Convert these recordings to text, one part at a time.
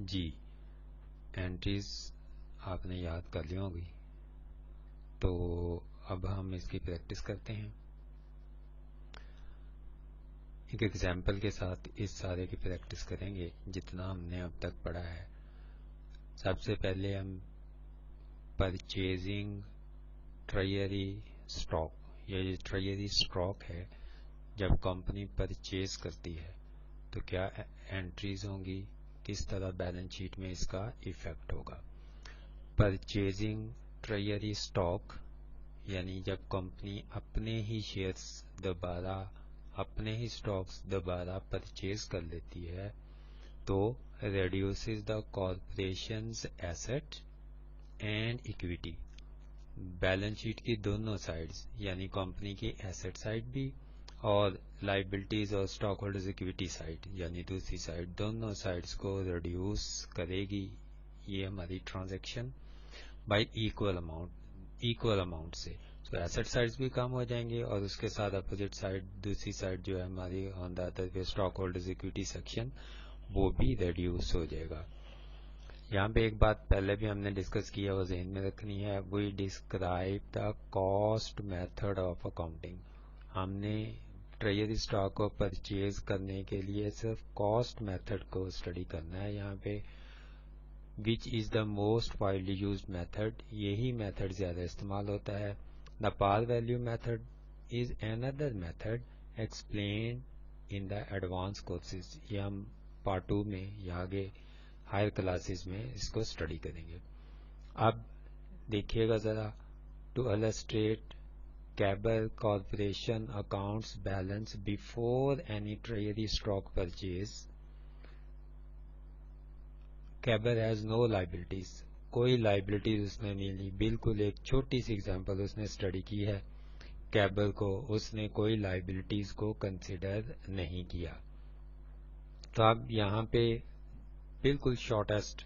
جی entries آپ نے یاد کر لی ہوگی، تو اب ہم اس کی پریکٹس کرتے ہیں ایک ایگزامپل کے ساتھ۔ اس سارے کی پریکٹس کریں گے جتنا ہم نے اب تک پڑھا ہے۔ سب سے پہلے ہم پرچیزنگ ٹریجری اسٹاک، یہ ٹریجری اسٹاک ہے، جب کمپنی پرچیز کرتی ہے تو کیا انٹریز ہوں گی، کس طرح بیلنس شیٹ میں اس کا ایفیکٹ ہوگا۔ پرچیزنگ ٹریجری اسٹاک یعنی جب کمپنی اپنے ہی شیئرز دوبارہ، اپنے ہی سٹاکس دوبارہ پرچیز کر لیتی ہے تو reduces the corporation's asset and equity, balance sheet کی دونوں سائڈز یعنی کمپنی کی ایسٹ سائڈ بھی اور لائبلٹیز اور اسٹاک ہولڈرز ایکویٹی سائڈ یعنی دوسری سائڈ، دونوں سائڈز کو ریڈیوس کرے گی یہ ہماری ٹرانزیکشن بائی ایکول اماؤنٹ سے۔ تو ایسٹ سائڈز بھی کم ہو جائیں گے اور اس کے ساتھ اپوزٹ سائڈ، دوسری سائڈ جو ہے ہماری on the other way stock holders equity section, وہ بھی ریڈیوس ہو جائے گا۔ یہاں پہ ایک بات پہلے بھی ہم نے ڈسکس کی ہے، وہ ذہن میں رکھنی ہے، we describe the cost method of accounting. ہم نے ٹریجری اسٹاک کو پرچیز کرنے کے لیے صرف کاسٹ میتھڈ کو اسٹڈی کرنا ہے یہاں پہ، which is the most widely used method، یہی میتھڈ زیادہ استعمال ہوتا ہے۔ The par value method is another method explained in the advanced courses، یہ ہم پارٹ 2 میں یا آگے ہائر کلاسز میں اس کو اسٹڈی کریں گے۔ اب دیکھیے گا ذرا، to illustrate Cabot Corporation accounts balance before any treasury stock purchase، Cabot has no liabilities، کوئی لائبلٹیز اس نے نہیں لی، بالکل ایک چھوٹی سی ایگزامپل اس نے اسٹڈی کی ہے، کیبر کو اس نے کوئی لائبلٹیز کو کنسیڈر نہیں کیا۔ تو اب یہاں پہ بالکل شارٹیسٹ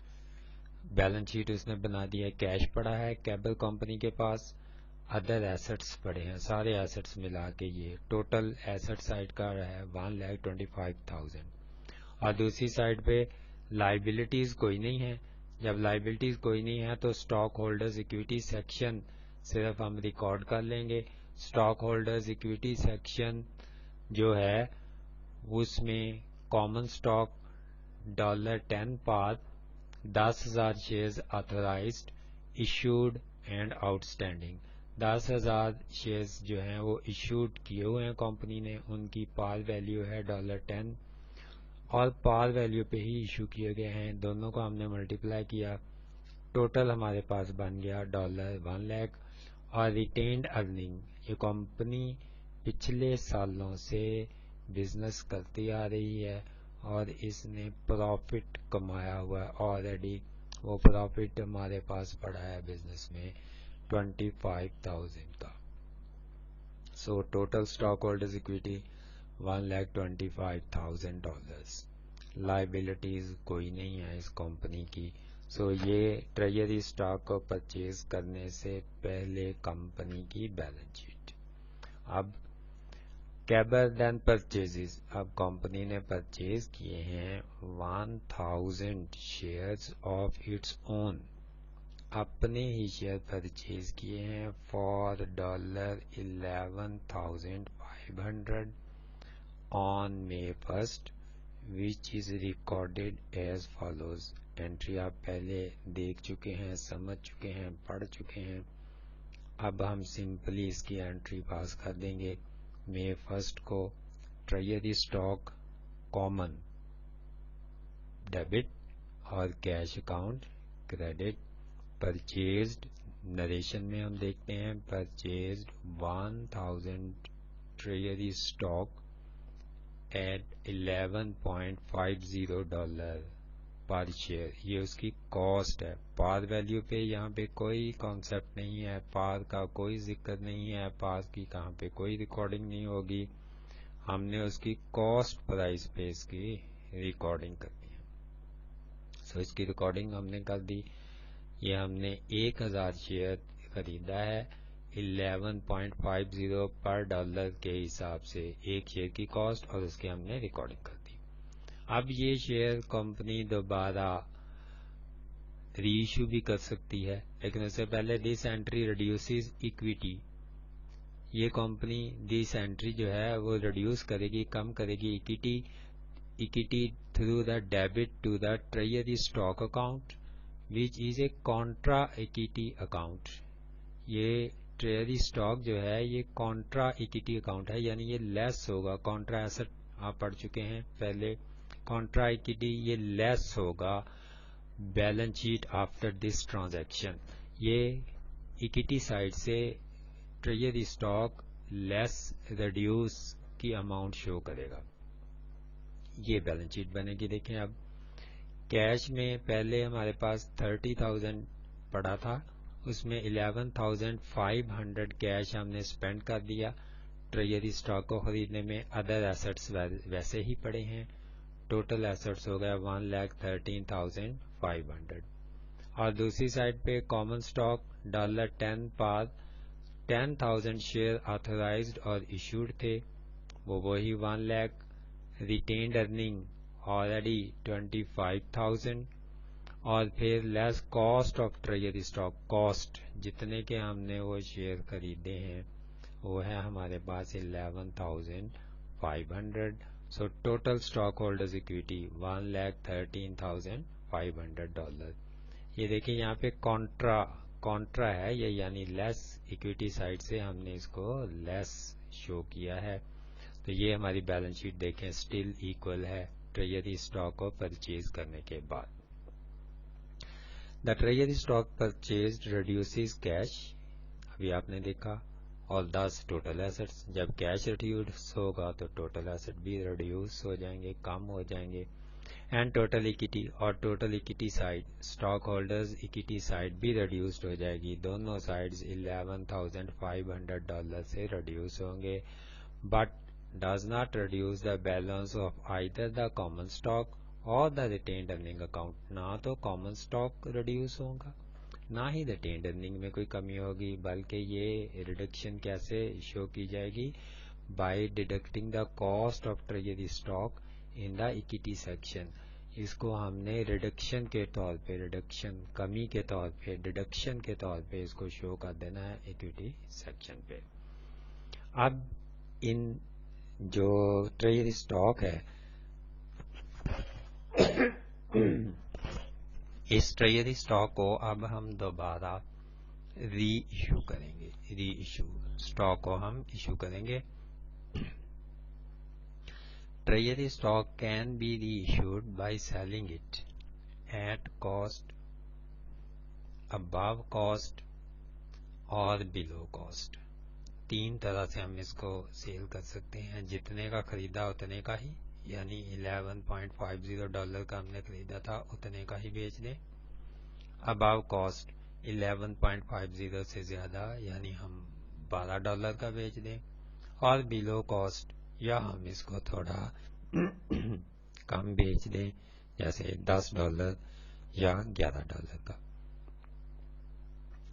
بیلنس شیٹ اس نے بنا دی ہے، کیش پڑا ہے کیبر کمپنی کے پاس، ادر ایسٹس پڑے ہیں، سارے ایسٹس ملا کے یہ ٹوٹل ایسٹ سائڈ کا ہے 1,25,000، اور دوسری سائڈ پہ لائبلٹیز کوئی نہیں ہے۔ جب لائبلٹیز کوئی نہیں ہے تو اسٹاک ہولڈرز ایکویٹی سیکشن صرف ہم ریکارڈ کر لیں گے۔ اسٹاک ہولڈرز ایکویٹی سیکشن جو ہے اس میں common stock $10 par 10,000 shares authorised issued and outstanding, 10,000 shares جو ہیں وہ ایشوڈ کیے ہوئے ہیں کمپنی نے، ان کی پار ویلیو ہے $10 اور پار ویلیو پہ ہی ایشو کیے گئے ہیں، دونوں کو ہم نے ملٹیپلائی کیا، ٹوٹل ہمارے پاس بن گیا $1 lakh۔ اور ریٹینڈ ارننگ، یہ کمپنی پچھلے سالوں سے بزنس کرتی آ رہی ہے اور اس نے پروفٹ کمایا ہوا ہے آلریڈی، وہ پروفٹ ہمارے پاس پڑا ہے بزنس میں 25,000 کا۔ So total stock holders equity $1,25,000، liabilities کوئی نہیں ہے اس کمپنی کی۔ سو یہ ٹریجری اسٹاک کو پرچیز کرنے سے پہلے کمپنی کی بیلنس شیٹ۔ اب کیبر دین پرچیزز، اب کمپنی نے پرچیز کیے ہیں 1,000 شیئرز آف اٹس اون، اپنے ہی شیئر پرچیز کیے ہیں for $11,500 on May 1st which is recorded as follows۔ Entry آپ پہلے دیکھ چکے ہیں، سمجھ چکے ہیں، پڑھ چکے ہیں، اب ہم سمپلی اس کی انٹری پاس کر دیں گے۔ May 1st کو ٹریجری اسٹاک کامن ڈیبٹ اور cash account credit, purchased narration میں ہم دیکھتے ہیں purchased 1,000 treasury stock at $11.50 per share, یہ اس کی کاسٹ ہے۔ پار ویلیو پہ یہاں پہ کوئی کانسیپٹ نہیں ہے، پار کا کوئی ذکر نہیں ہے، پار کی کہاں پہ کوئی ریکارڈنگ نہیں ہوگی، ہم نے اس کی کاسٹ پرائز پہ اس کی ریکارڈنگ کرنی ہے۔ سو اس کی ریکارڈنگ ہم نے کر دی، یہ ہم نے 1,000 شیئر خریدا ہے 11.50 پر ڈالر کے حساب سے، ایک شیئر کی کاسٹ، اور اس کی ہم نے ریکارڈنگ کر دی۔ اب یہ شیئر کمپنی دوبارہ ری ایشو بھی کر سکتی ہے، لیکن اس سے پہلے دس اینٹری ریڈیوسز ایکویٹی. یہ کمپنی دس اینٹری جو ہے وہ ریڈیوس کرے گی، کم کرے گی equity through the debit to the treasury stock account which is a contra equity account. یہ ٹریجری اسٹاک جو ہے یہ کانٹرا ایکویٹی اکاؤنٹ ہے، یعنی یہ لیس ہوگا. کانٹرا ایسٹ آپ پڑھ چکے ہیں پہلے. کانٹرا ایکویٹی یہ لیس ہوگا balance sheet after this transaction. یہ ایکویٹی سائڈ سے ٹریجری اسٹاک لیس ریڈیوس کی اماؤنٹ شو کرے گا. یہ بیلنس شیٹ بنے گی. دیکھیں اب کیش میں پہلے ہمارے پاس 30,000 پڑا تھا، اس میں 11,500 کیش ہم نے اسپینڈ کر دیا ٹریجری اسٹاک کو خریدنے میں. ادر ایسٹس ویسے ہی پڑے ہیں. ٹوٹل ایسٹس ہو گیا 1,13,500. اور دوسری سائڈ پہ کامن اسٹاک $10 پر 10,000 شیئر آتھورائزڈ اور ایشوڈ تھے، وہ وہی 1 لاکھ. Retained earning already 25,000. اور پھر less cost of treasury stock. Cost جتنے کے ہم نے وہ شیئر خریدے ہیں وہ ہے ہمارے پاس 11,500. So total stock holders equity $1,13,500. یہ دیکھیں یہاں پہ کانٹرا ہے یہ، یعنی لیس اکویٹی سائڈ سے ہم نے اس کو لیس شو کیا ہے. تو یہ ہماری بیلنس شیٹ دیکھیں سٹل ایکول ہے ٹریجری اسٹاک کو پرچیز کرنے کے بعد. The treasury stock purchased reduces cash. ابھی آپ نے دیکھا. اور 10 ٹوٹل ایسٹس. جب کیش ریڈیوس ہوگا تو ٹوٹل ایسٹ بھی ریڈیوس ہو جائیں گے، کم ہو جائیں گے. اینڈ ٹوٹل ایکویٹی، اور total equity side stock holders equity side بھی ریڈیوسڈ ہو جائے گی. دونوں سائڈز $11,500 سے ریڈیوس ہوں گے. But does not reduce the balance of either the common stock or the retained earning account. نہ تو common stock ریڈیوس ہوگا نہ ہی retained earning میں کوئی کمی ہوگی، بلکہ یہ ریڈکشن کیسے شو کی جائے گی؟ by deducting the cost of treasury stock in the equity section. اس کو ہم نے ریڈکشن کے طور پہ، ریڈکشن کمی کے طور پہ، ڈیڈکشن کے طور پہ اس کو شو کر دینا ہے ایکویٹی سیکشن پہ. اب ان جو ٹریجری اسٹاک ہے اس ٹریجری اسٹاک کو اب ہم دوبارہ ری ایشو کریں گے. ری ایشو اسٹاک کو ہم ایشو کریں گے. Treasury stock can be reissued by selling it at cost, above cost اور بلو کاسٹ. 3 طرح سے ہم اس کو سیل کر سکتے ہیں. جتنے کا خریدا اتنے کا ہی، یعنی $11.50 کا ہم نے خریدا تھا اتنے کا ہی بیچ دیں. ابو کاسٹ 11.50 سے زیادہ، یعنی ہم $12 کا بیچ دیں. اور بلو کاسٹ یا ہم اس کو تھوڑا کم بیچ دیں، جیسے $10 یا $11 کا.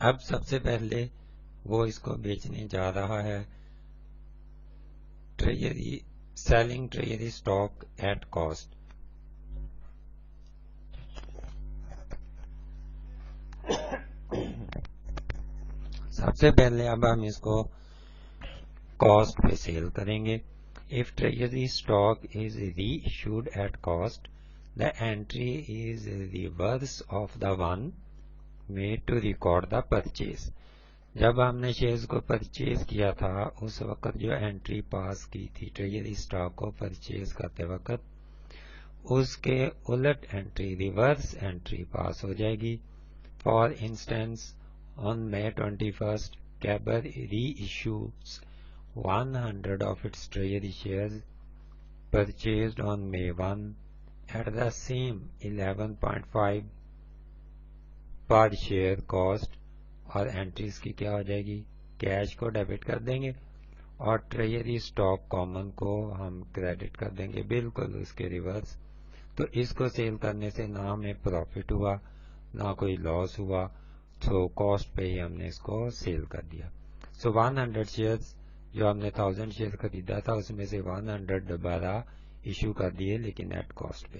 اب سب سے پہلے وہ اس کو بیچنے جا رہا ہے selling treasury stock at cost. سب سے پہلے اب ہم اس کو کاسٹ پہ سیل کریں گے. If treasury stock is reissued at cost, the entry is reverse of the one made to record the purchase. جب ہم نے شیئرز کو پرچیز کیا تھا اس وقت جو انٹری پاس کی تھی ٹریجری اسٹاک کو پرچیز کرتے وقت، اس کے الٹ انٹری، ریورس انٹری پاس ہو جائے گی. For instance on May 21st, Cabot reissues 100 of its treasury shares purchased on May 1 at the same 11.5 per share cost. اور انٹریز کی کیا ہو جائے گی؟ کیش کو ڈیبٹ کر دیں گے اور ٹریجری اسٹاک کامن کو ہم کریڈٹ کر دیں گے، بالکل اس کے ریورس. تو اس کو سیل کرنے سے نہ ہمیں پروفٹ ہوا نہ کوئی لاس ہوا. سو کاسٹ پہ ہی ہم نے اس کو سیل کر دیا. سو 100 شیئرز جو ہم نے 1000 شیئر خریدا تھا اس میں سے 100 دوبارہ ایشو کر دیے، لیکن ایٹ کاسٹ پہ.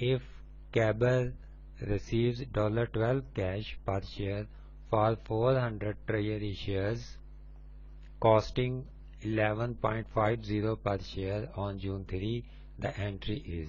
if Cabot receives $12 cash per share for 400 treasury shares costing $11.50 per share on June 3, the entry is,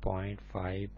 0.5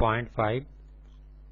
0.5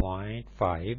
0.5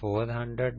400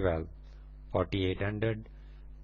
12, 4800।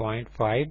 0.5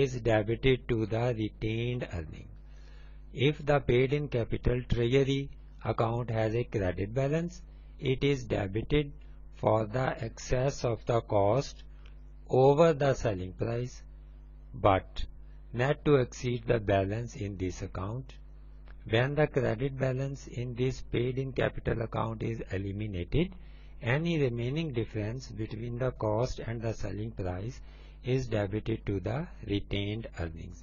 is debited to the retained earning. If the paid in capital treasury account has a credit balance, it is debited for the excess of the cost over the selling price, but not to exceed the balance in this account. When the credit balance in this paid in capital account is eliminated, any remaining difference between the cost and the selling price is debited to the retained earnings.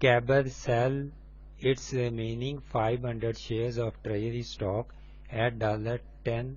Cabot sell its remaining 500 shares of treasury stock at $10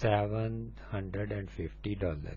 $750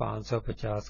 550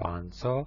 500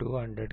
$200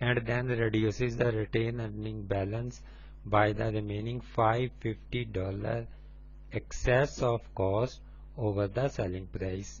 and then reduces the retained earning balance by the remaining $550 excess of cost over the selling price,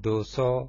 200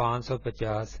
550